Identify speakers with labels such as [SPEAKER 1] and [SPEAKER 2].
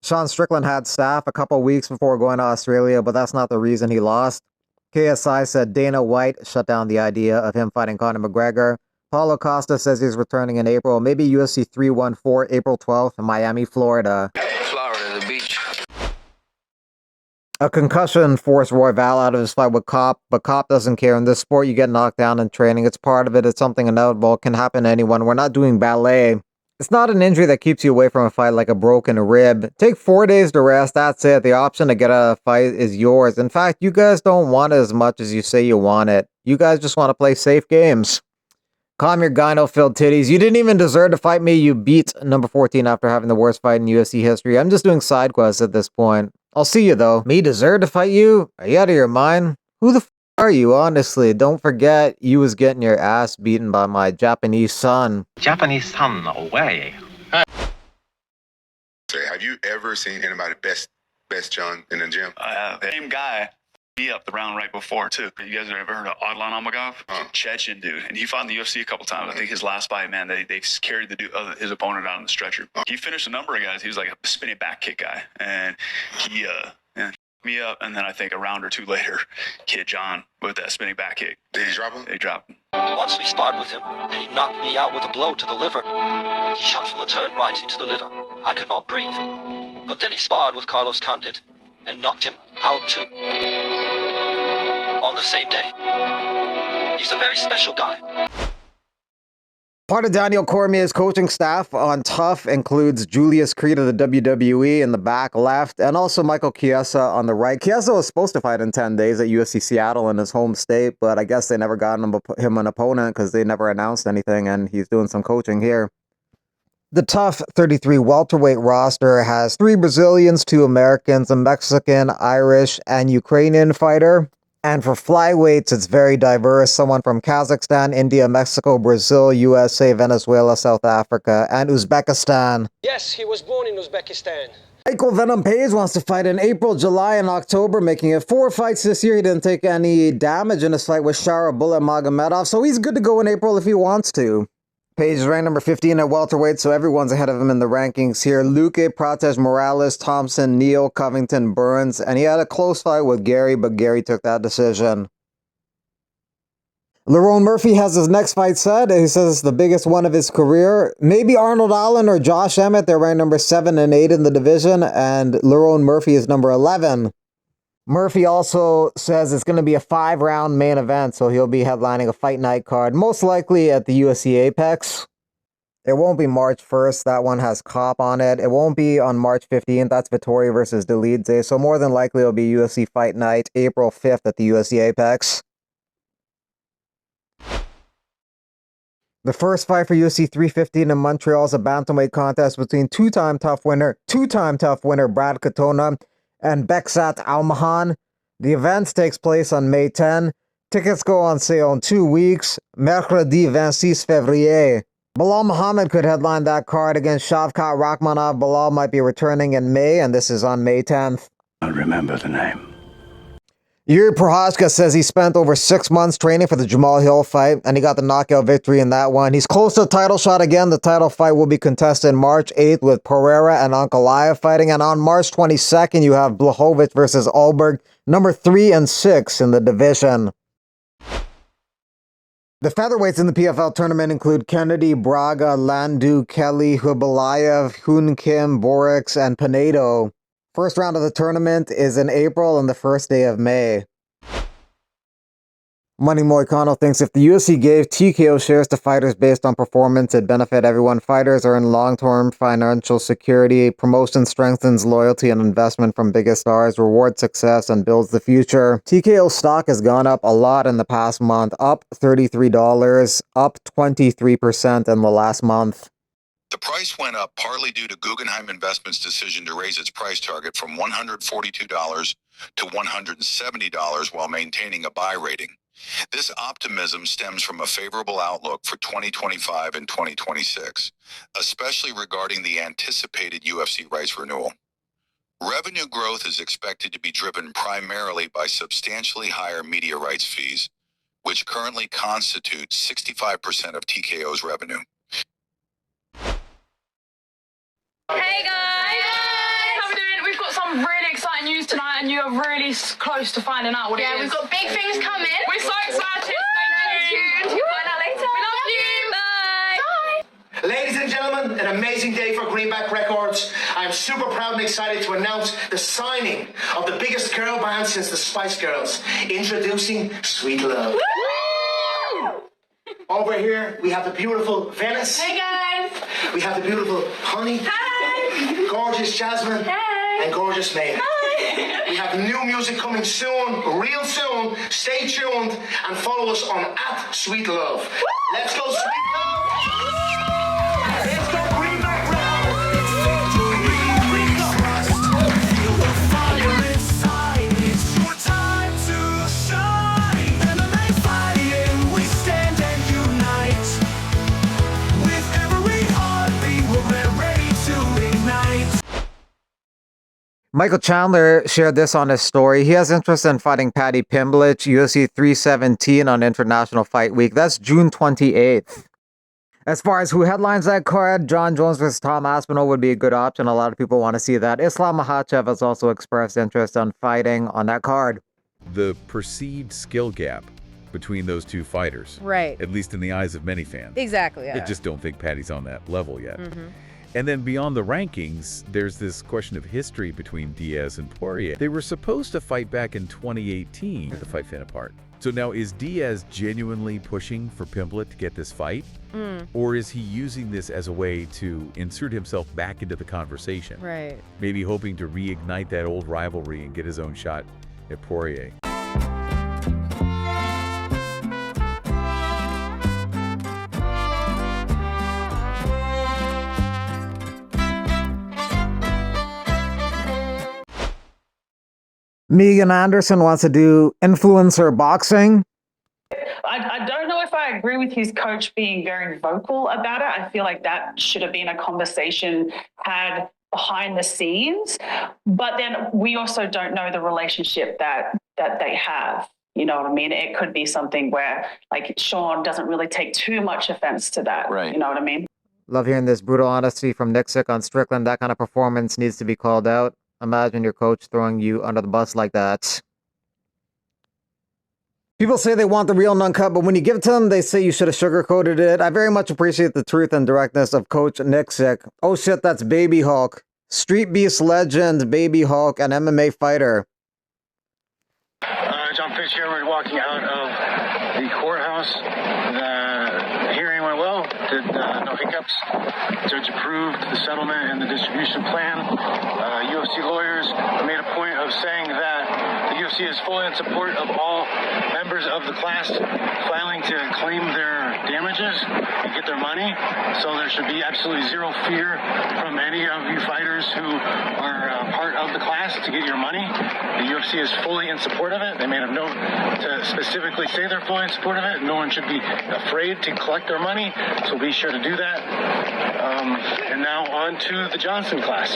[SPEAKER 1] Sean Strickland had staph a couple weeks before going to Australia, but that's not the reason he lost. KSI said Dana White shut down the idea of him fighting Conor McGregor. Paulo Costa says he's returning in April, maybe UFC 314, April 12th in Miami, Florida.
[SPEAKER 2] Florida, the beach.
[SPEAKER 1] A concussion forced Royval out of his fight with Kopp, but Kopp doesn't care. In this sport, you get knocked down in training. It's part of it. It's something inevitable. It can happen to anyone. We're not doing ballet. It's not an injury that keeps you away from a fight like a broken rib. Take 4 days to rest. That's it. The option to get a fight is yours. In fact, you guys don't want it as much as you say you want it. You guys just want to play safe games. Calm your gyno-filled titties. You didn't even deserve to fight me. You beat number 14 after having the worst fight in UFC history. I'm just doing side quests at this point. I'll see you, though. Me deserve to fight you? Are you out of your mind? Who the f*** are you, honestly? Don't forget, you was getting your ass beaten by my Japanese son.
[SPEAKER 3] Japanese son away.
[SPEAKER 4] Have you ever seen anybody best JON in the gym?
[SPEAKER 5] I have. The same guy beat up the round right before, too. You guys ever heard of Adlan Amagov? Chechen dude. And he fought in the UFC a couple times. I think his last fight, man, they carried his opponent out on the stretcher. He finished a number of guys. He was like a spinning back kick guy. And he me up, and then I think a round or two later, hit JON with that spinning back kick.
[SPEAKER 4] Did he drop him?
[SPEAKER 5] They dropped him.
[SPEAKER 6] Once we sparred with him, and he knocked me out with a blow to the liver. He shot from the turn right into the liver. I could not breathe. But then he sparred with Carlos Condit and knocked him out too. On the same day. He's a very special guy.
[SPEAKER 1] Part of Daniel Cormier's coaching staff on Tough includes Julius Creed of the WWE in the back left, and also Michael Chiesa on the right. Chiesa was supposed to fight in 10 days at UFC Seattle in his home state, but I guess they never got him an opponent because they never announced anything, and he's doing some coaching here. The Tough 33 welterweight roster has 3 Brazilians, 2 Americans, a Mexican, Irish, and Ukrainian fighter. And for flyweights, it's very diverse. Someone from Kazakhstan, India, Mexico, Brazil, USA, Venezuela, South Africa, and Uzbekistan.
[SPEAKER 7] Yes, he was born in Uzbekistan.
[SPEAKER 1] Michael Venom Page wants to fight in April, July, and October, making it 4 fights this year. He didn't take any damage in his fight with Shara Bullet Magomedov, so he's good to go in April if he wants to. Page is ranked number 15 at welterweight, so everyone's ahead of him in the rankings here. Luque, Prates, Morales, Thompson, Neal, Covington, Burns, and he had a close fight with Gary, but Gary took that decision. Lerone Murphy has his next fight set. He says it's the biggest one of his career. Maybe Arnold Allen or Josh Emmett. They're ranked number 7 and 8 in the division, and Lerone Murphy is number 11. Murphy also says it's going to be a 5-round main event, so he'll be headlining a fight night card, most likely at the UFC Apex. It won't be March 1st. That one has Kopp on it. It won't be on March 15th. That's Vittori versus Delidze. So more than likely it'll be UFC Fight Night, April 5th at the UFC Apex. The first fight for UFC 315 in Montreal is a bantamweight contest between two-time tough winner Brad Katona and Beksat Almahan. The event takes place on May 10. Tickets go on sale in 2 weeks, mercredi 26 février. Bilal Muhammad could headline that card against Shavkat Rakhmonov. Bilal might be returning in May, and this is on May 10th.
[SPEAKER 8] I remember the name.
[SPEAKER 1] Yuri Prochazka says he spent over 6 months training for the Jamal Hill fight, and he got the knockout victory in that one. He's close to a title shot again. The title fight will be contested March 8th with Pereira and Ankalaev fighting, and on March 22nd, you have Blachowicz versus Ulberg, number 3 and 6 in the division. The featherweights in the PFL tournament include Kennedy, Braga, Landu, Kelly, Hubalayev, Hun Kim, Borix, and Pinedo. First round of the tournament is in April and the first day of May. Money Moicano thinks if the UFC gave TKO shares to fighters based on performance, it'd benefit everyone. Fighters are in long-term financial security. Promotion strengthens loyalty and investment from biggest stars, rewards success, and builds the future. TKO stock has gone up a lot in the past month, up $33, up 23% in the last month.
[SPEAKER 4] The price went up partly due to Guggenheim Investments' decision to raise its price target from $142 to $170 while maintaining a buy rating. This optimism stems from a favorable outlook for 2025 and 2026, especially regarding the anticipated UFC rights renewal. Revenue growth is expected to be driven primarily by substantially higher media rights fees, which currently constitute 65% of TKO's revenue.
[SPEAKER 9] Hey guys! How we
[SPEAKER 2] and you're really close to finding out what it is.
[SPEAKER 8] Yeah, we've got big things coming.
[SPEAKER 2] We're so excited. Stay tuned.
[SPEAKER 8] You'll find out later.
[SPEAKER 2] We love you.
[SPEAKER 8] Bye.
[SPEAKER 9] Ladies and gentlemen, an amazing day for Greenback Records. I am super proud and excited to announce the signing of the biggest girl band since the Spice Girls. Introducing Sweet Love. Over here, we have the beautiful Venice.
[SPEAKER 8] Hey guys.
[SPEAKER 9] We have the beautiful Honey.
[SPEAKER 8] Hi.
[SPEAKER 9] Gorgeous Jasmine.
[SPEAKER 8] Hey.
[SPEAKER 9] And gorgeous May.
[SPEAKER 8] Hi.
[SPEAKER 9] We have new music coming soon, real soon. Stay tuned and follow us on @SweetLove. Let's go, Sweet Love. Let's go, Greenback
[SPEAKER 1] Michael Chandler shared this on his story. He has interest in fighting Paddy Pimblett, UFC 317 on International Fight Week. That's June 28th. As far as who headlines that card, John Jones versus Tom Aspinall would be a good option. A lot of people want to see that. Islam Makhachev has also expressed interest in fighting on that card.
[SPEAKER 10] The perceived skill gap between those two fighters,
[SPEAKER 11] Right.
[SPEAKER 10] at least in the eyes of many fans.
[SPEAKER 11] Exactly.
[SPEAKER 10] I
[SPEAKER 11] Yeah.
[SPEAKER 10] just don't think Paddy's on that level yet. And then beyond the rankings, there's this question of history between Diaz and Poirier. They were supposed to fight back in 2018. The fight fell apart. So now, is Diaz genuinely pushing for Pimblett to get this fight? Or is he using this as a way to insert himself back into the conversation?
[SPEAKER 11] Right.
[SPEAKER 10] Maybe hoping to reignite that old rivalry and get his own shot at Poirier.
[SPEAKER 1] Megan Anderson wants to do influencer boxing.
[SPEAKER 2] I don't know if I agree with his coach being very vocal about it. I feel like that should have been a conversation had behind the scenes. But then we also don't know the relationship that they have. You know what I mean? It could be something where, like, Sean doesn't really take too much offense to that.
[SPEAKER 3] Right.
[SPEAKER 2] You know what I mean?
[SPEAKER 1] Love hearing this brutal honesty from Nixick on Strickland. That kind of performance needs to be called out. Imagine your coach throwing you under the bus like that. People say they want the real non-cut, but when you give it to them, they say you should have sugarcoated it. I very much appreciate the truth and directness of Coach Nixick. Oh shit, that's Baby Hulk. Street Beast legend, Baby Hulk, an MMA fighter.
[SPEAKER 12] John Fish here. We're walking out of the courthouse. The hearing went well. Did no hiccups. Judge approved the settlement and the distribution plan. UFC lawyers made a point of saying that the UFC is fully in support of all members of the class filing to claim their damages and get their money. So there should be absolutely zero fear from any of you fighters who are part of the class to get your money. The UFC is fully in support of it. They made a note to specifically say they're fully in support of it. No one should be afraid to collect their money, so be sure to do that. And now on to the Johnson class.